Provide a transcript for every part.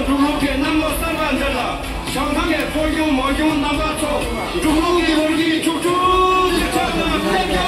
主路给那么三万的了，上趟给不用没用那么走，主路给我给主主这个别看。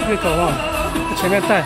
越走啊，前面带。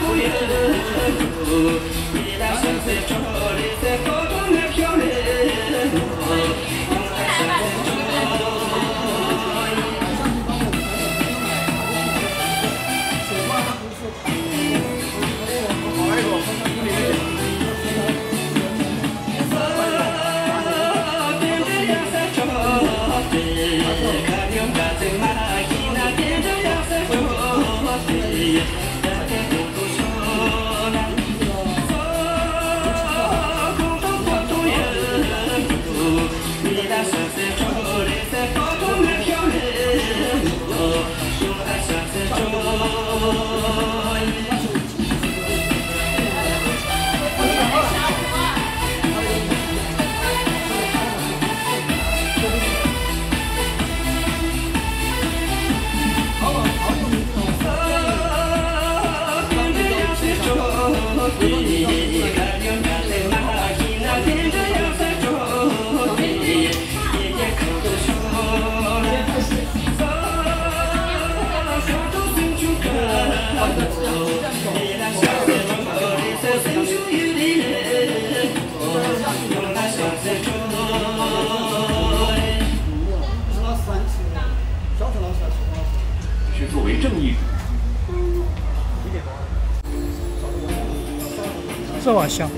是作为正义。这碗香。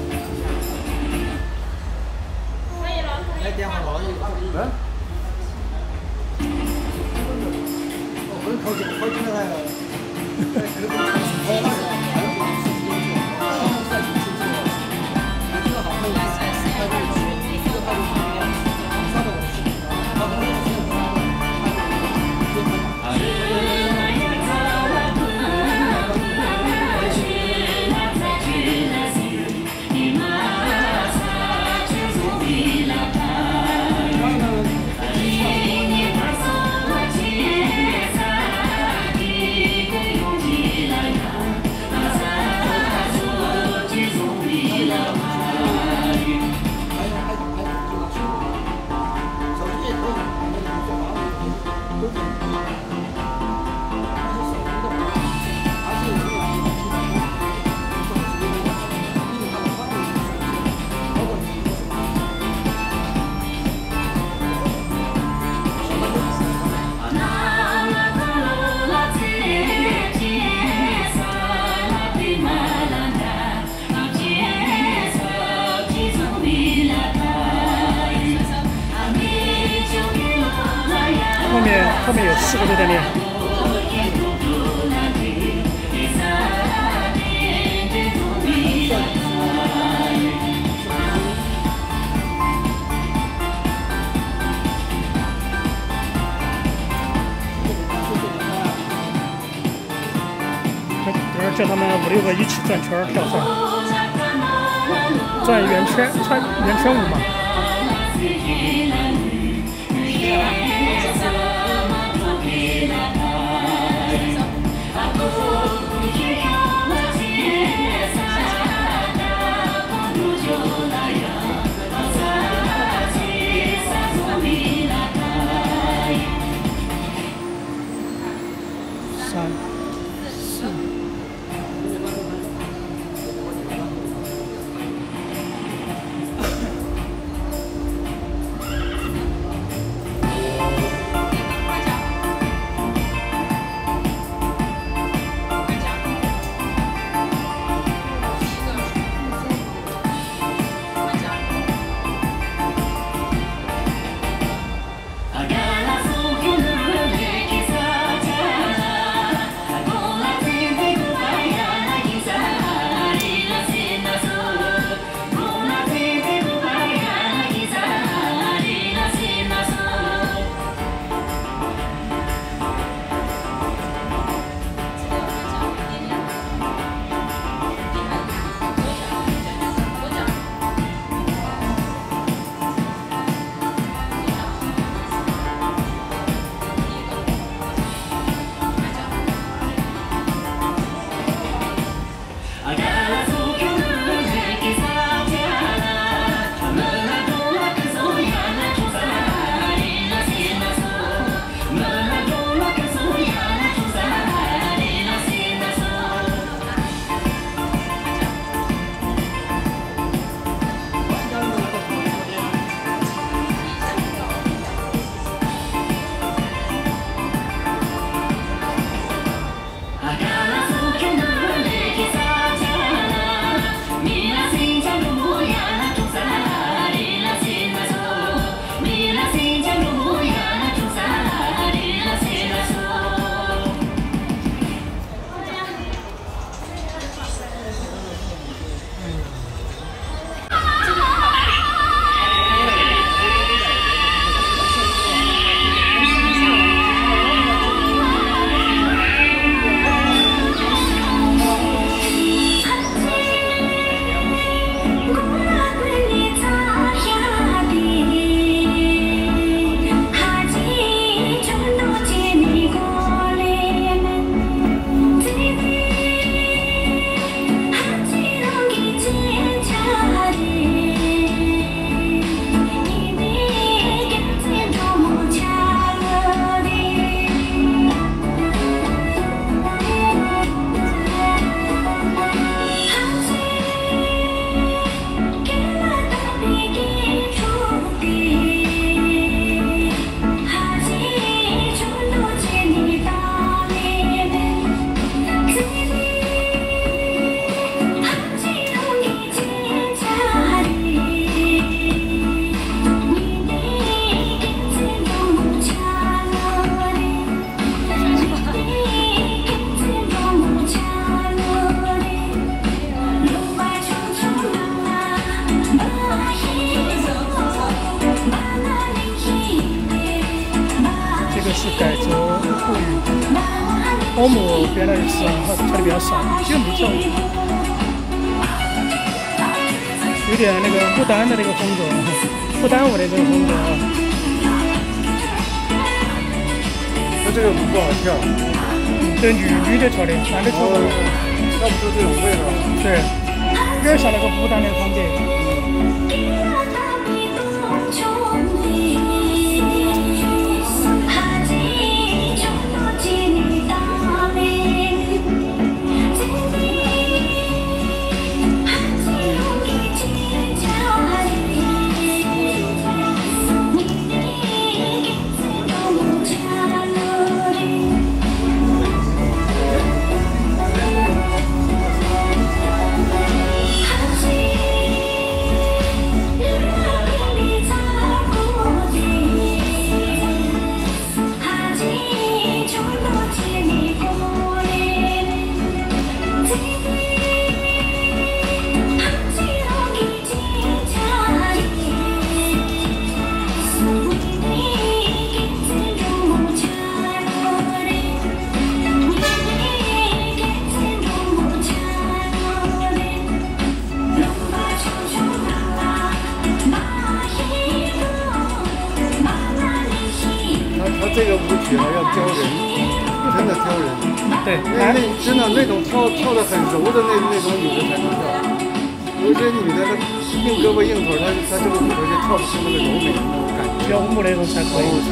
来电话了，我们靠近了后面有4个都在练。叫他们5、6个一起转圈跳伞，转圆圈舞嘛。3、4。是傣族沪语，欧姆编的词跳的比较少，基本不跳。有点那个不丹的那个风格，不丹舞的这个风格。那这个舞不好跳。对，女的跳的，男的跳不。要不就这种味道。对，有点像那个不丹的风格。人。对，那真的那种跳的很柔的那种女的才能跳。有些女的她硬胳膊硬腿，她这个舞就跳不出那个柔美的那种感觉。跳舞那种才可以。是。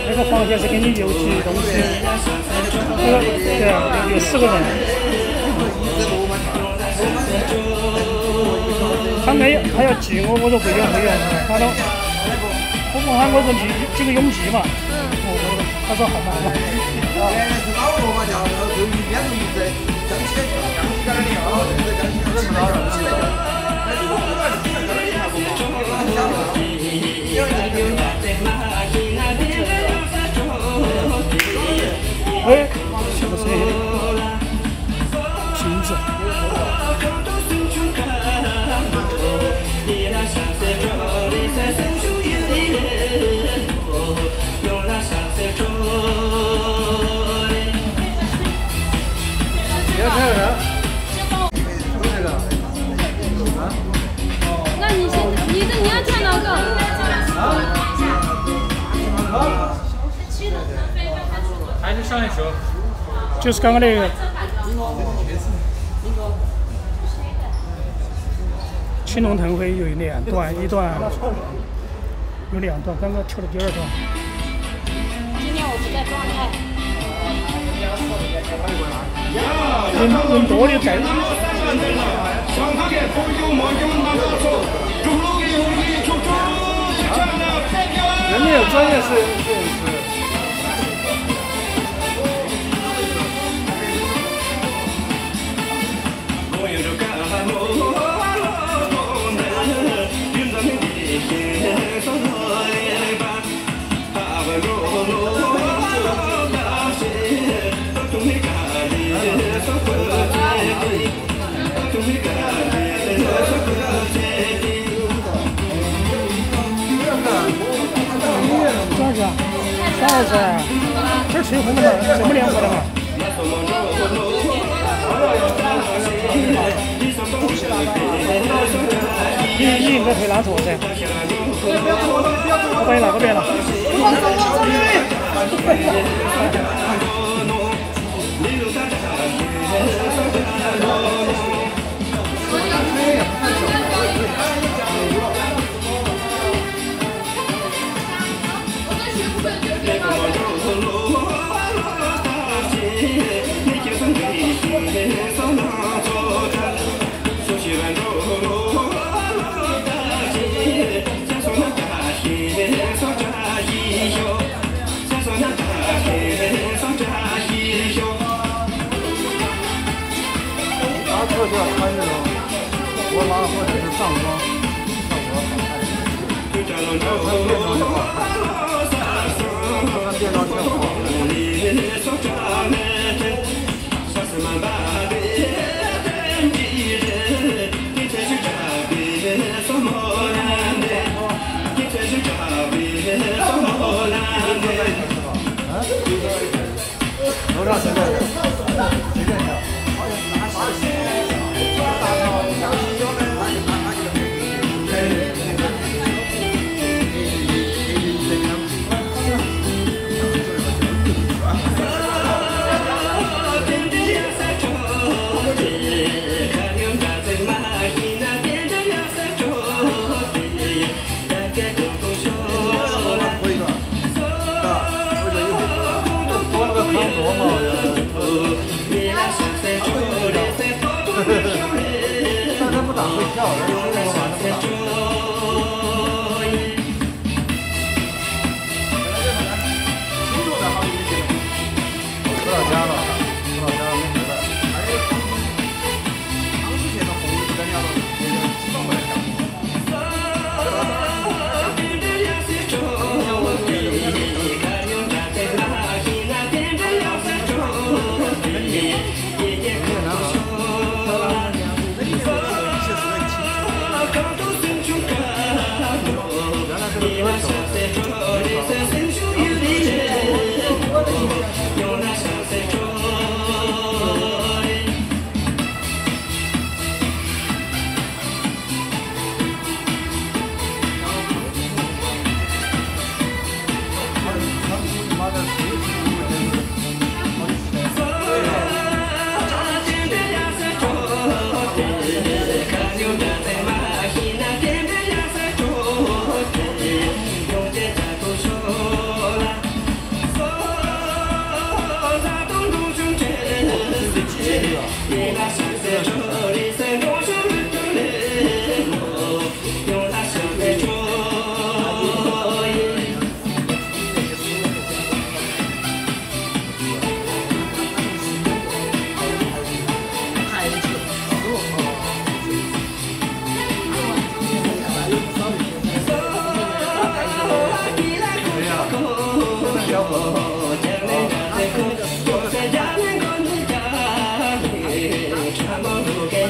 那个房间是给你邮寄东西，对啊，有4个人。他要寄我说会员，他说我问他我说你几个永记嘛，他说好嘛。哎，是不是瓶子？你要唱啥？那你要唱哪个？还是上一首，就是刚刚那个青龙腾飞有一段，有2段，刚刚跳的第2段。今天我不在状态。人多的在。人家有专业摄影师。啥子？这儿吹红的嘛，这么凉快的嘛？你应该可以拉错噻。我把你那个别了。特调穿这种罗马或者是藏装，效果好看。还有穿便装就好看，穿便装挺好的。楼上现在随便跳。但他不咋会跳，人说我晚上不咋会。回到家了，回到家了没回来。Come on,